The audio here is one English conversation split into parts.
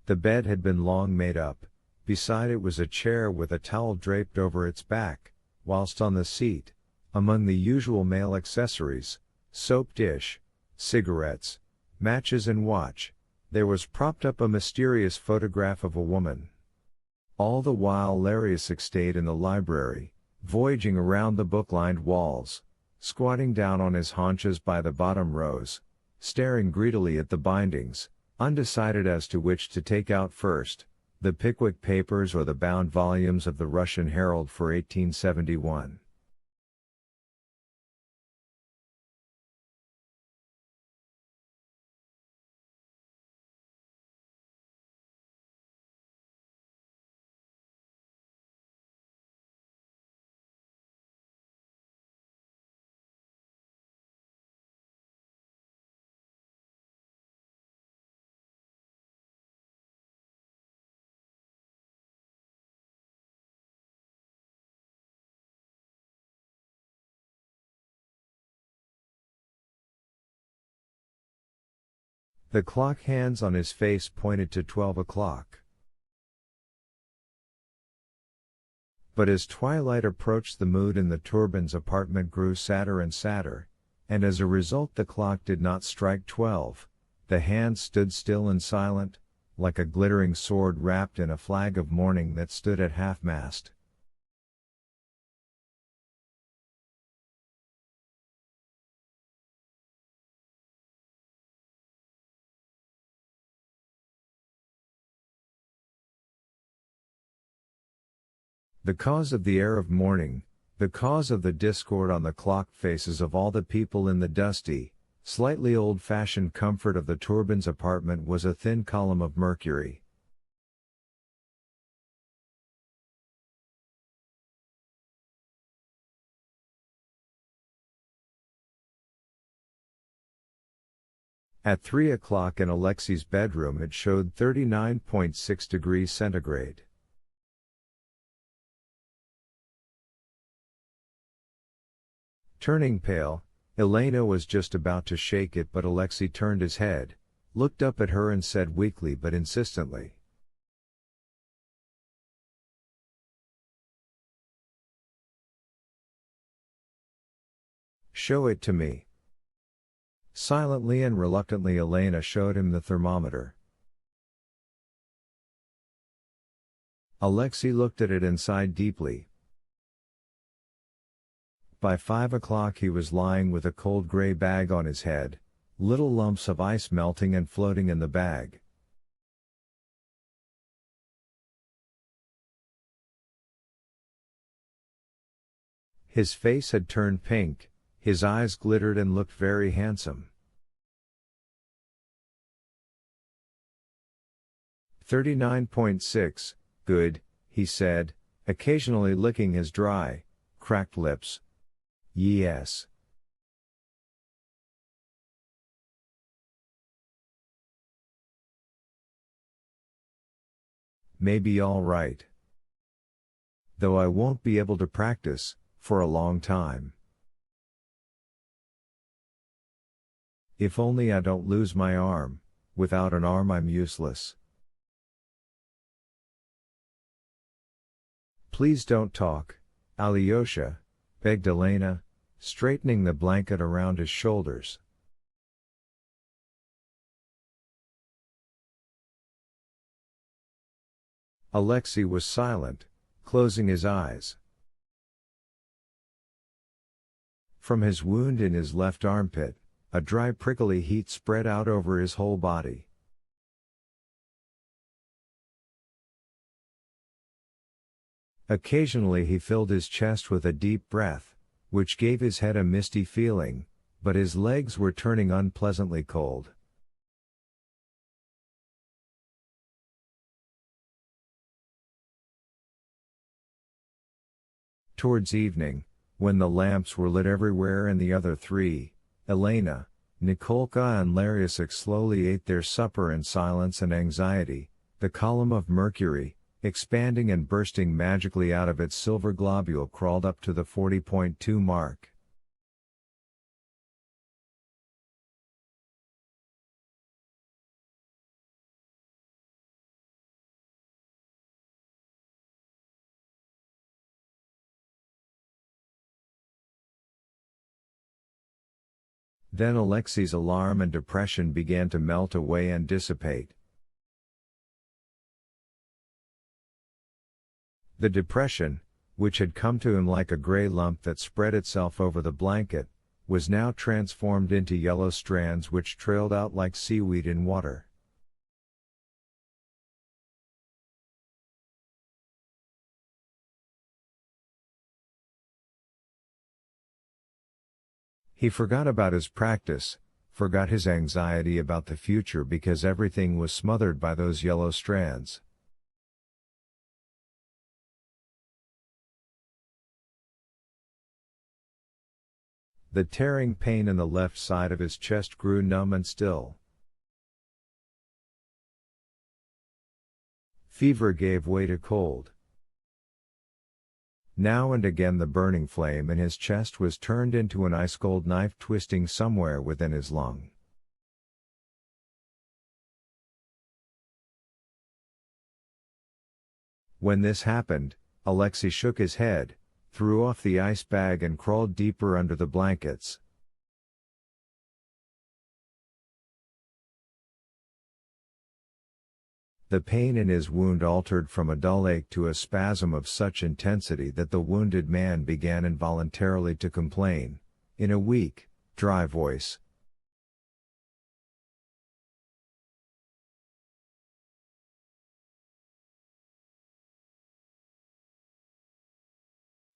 The bed had been long made up, beside it was a chair with a towel draped over its back, whilst on the seat, among the usual male accessories, soap dish, cigarettes, matches and watch, there was propped up a mysterious photograph of a woman. All the while Larius stayed in the library, voyaging around the book-lined walls, squatting down on his haunches by the bottom rows, staring greedily at the bindings, undecided as to which to take out first, the Pickwick Papers or the bound volumes of the Russian Herald for 1871. The clock hands on his face pointed to 12 o'clock. But as twilight approached, the mood in the Turbans' apartment grew sadder and sadder, and as a result the clock did not strike 12, the hands stood still and silent, like a glittering sword wrapped in a flag of mourning that stood at half-mast. The cause of the air of mourning, the cause of the discord on the clock faces of all the people in the dusty, slightly old-fashioned comfort of the Turbans' apartment was a thin column of mercury. At 3 o'clock in Alexei's bedroom it showed 39.6 degrees centigrade. Turning pale, Elena was just about to shake it, but Alexei turned his head, looked up at her and said weakly but insistently, "Show it to me." Silently and reluctantly Elena showed him the thermometer. Alexei looked at it and sighed deeply. By 5 o'clock he was lying with a cold gray bag on his head, little lumps of ice melting and floating in the bag. His face had turned pink, his eyes glittered and looked very handsome. 39.6, good, he said, occasionally licking his dry, cracked lips. Yes. Maybe all right. Though I won't be able to practice, for a long time. If only I don't lose my arm, without an arm I'm useless. Please don't talk, Alyosha, begged Elena, straightening the blanket around his shoulders. Alexei was silent, closing his eyes. From his wound in his left armpit, a dry prickly heat spread out over his whole body. Occasionally he filled his chest with a deep breath, which gave his head a misty feeling, but his legs were turning unpleasantly cold. Towards evening, when the lamps were lit everywhere and the other three, Elena, Nikolka and Larius slowly ate their supper in silence and anxiety, the column of mercury, expanding and bursting magically out of its silver globule, crawled up to the 40.2 mark. Then Alexei's alarm and depression began to melt away and dissipate. The depression, which had come to him like a gray lump that spread itself over the blanket, was now transformed into yellow strands which trailed out like seaweed in water. He forgot about his practice, forgot his anxiety about the future because everything was smothered by those yellow strands. The tearing pain in the left side of his chest grew numb and still. Fever gave way to cold. Now and again the burning flame in his chest was turned into an ice-cold knife twisting somewhere within his lung. When this happened, Alexei shook his head, threw off the ice bag and crawled deeper under the blankets. The pain in his wound altered from a dull ache to a spasm of such intensity that the wounded man began involuntarily to complain, in a weak, dry voice.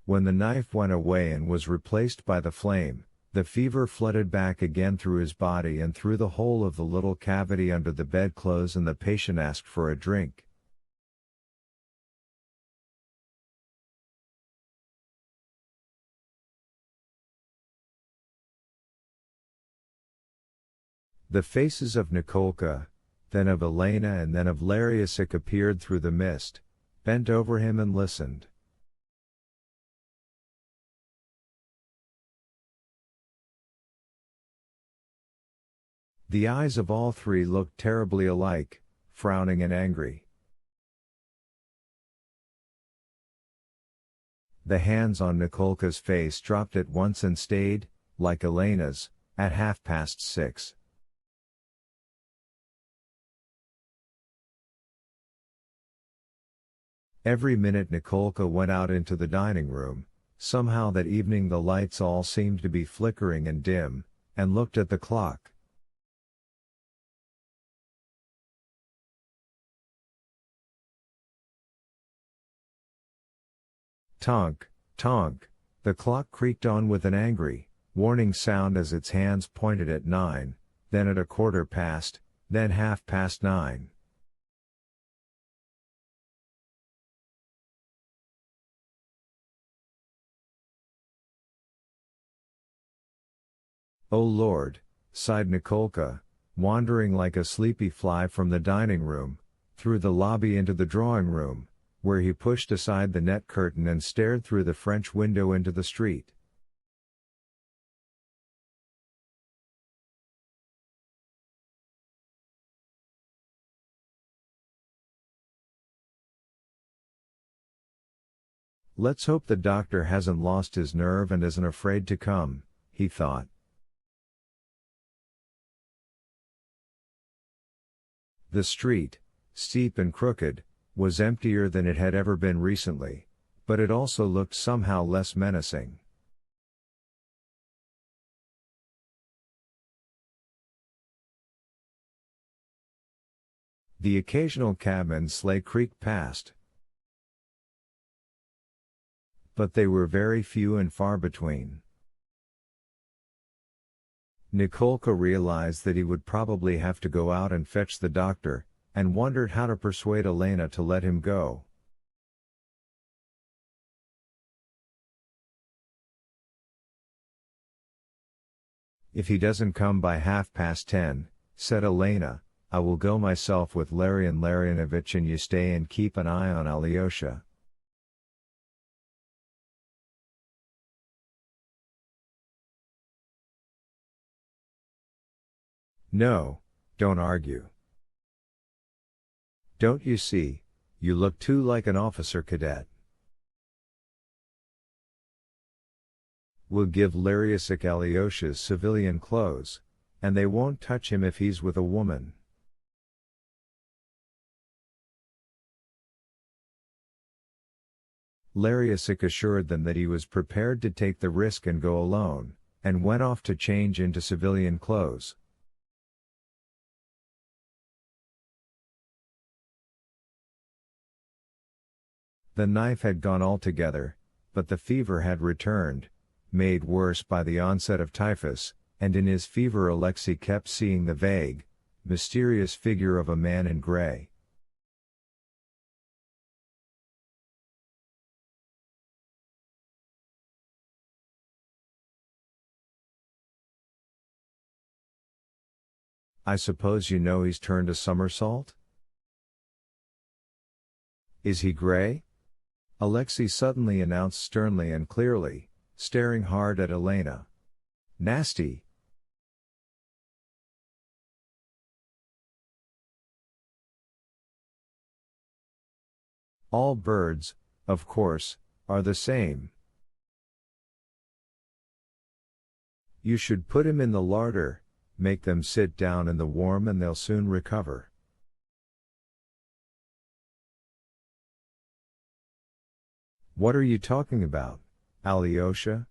When the knife went away and was replaced by the flame, the fever flooded back again through his body and through the whole of the little cavity under the bedclothes, and the patient asked for a drink. The faces of Nikolka, then of Elena and then of Lariusik appeared through the mist, bent over him and listened. The eyes of all three looked terribly alike, frowning and angry. The hands on Nikolka's face dropped at once and stayed, like Elena's, at 6:30. Every minute Nikolka went out into the dining room. Somehow that evening the lights all seemed to be flickering and dim, and looked at the clock. Tonk, tonk, the clock creaked on with an angry, warning sound as its hands pointed at 9, then at 9:15, then 9:30. "Oh Lord," sighed Nikolka, wandering like a sleepy fly from the dining room, through the lobby into the drawing room, where he pushed aside the net curtain and stared through the French window into the street. "Let's hope the doctor hasn't lost his nerve and isn't afraid to come," he thought. The street, steep and crooked, was emptier than it had ever been recently, but it also looked somehow less menacing. The occasional cabman's sleigh creaked past, but they were very few and far between. Nikolka realized that he would probably have to go out and fetch the doctor, and wondered how to persuade Elena to let him go. "If he doesn't come by 10:30, said Elena, "I will go myself with Larian Larionovich and you stay and keep an eye on Alyosha." "No, don't argue. Don't you see, you look too like an officer cadet." will give Lariusic Alyosha's civilian clothes, and they won't touch him if he's with a woman. Lariusic assured them that he was prepared to take the risk and go alone, and went off to change into civilian clothes. The knife had gone altogether, but the fever had returned, made worse by the onset of typhus, and in his fever Alexei kept seeing the vague, mysterious figure of a man in gray. I suppose you know he's turned a somersault? Is he gray? Alexei suddenly announced sternly and clearly, staring hard at Elena. Nasty. All birds, of course, are the same. You should put him in the larder, make them sit down in the warm and they'll soon recover. What are you talking about, Alyosha?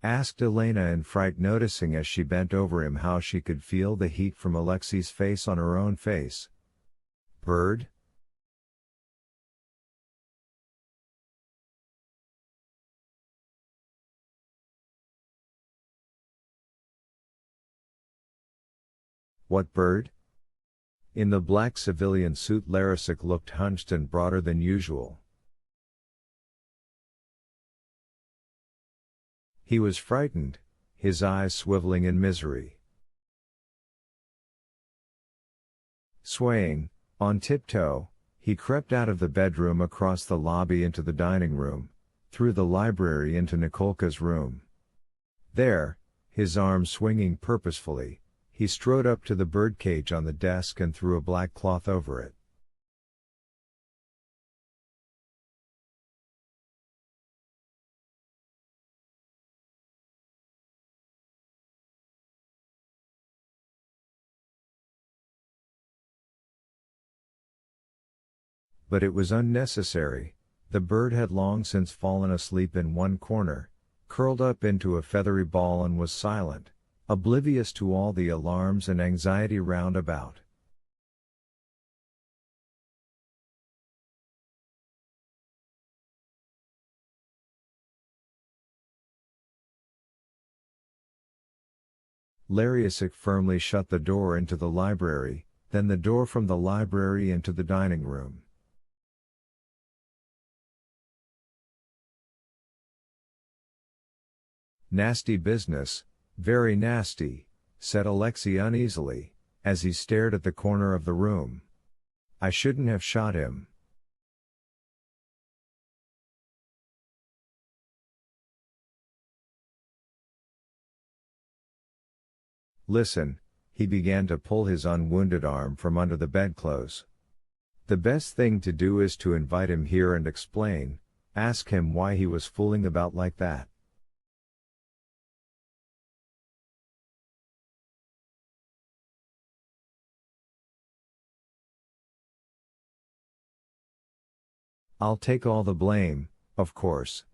Asked Elena in fright, noticing as she bent over him how she could feel the heat from Alexei's face on her own face. Bird? What bird? In the black civilian suit Lariusic looked hunched and broader than usual. He was frightened, his eyes swiveling in misery. Swaying, on tiptoe, he crept out of the bedroom across the lobby into the dining room, through the library into Nikolka's room. There, his arms swinging purposefully, he strode up to the birdcage on the desk and threw a black cloth over it. But it was unnecessary, the bird had long since fallen asleep in one corner, curled up into a feathery ball and was silent, oblivious to all the alarms and anxiety round about. Lariusic firmly shut the door into the library, then the door from the library into the dining room. Nasty business, very nasty, said Alexei uneasily, as he stared at the corner of the room. I shouldn't have shot him. Listen, he began to pull his unwounded arm from under the bedclothes. The best thing to do is to invite him here and explain, ask him why he was fooling about like that. I'll take all the blame, of course.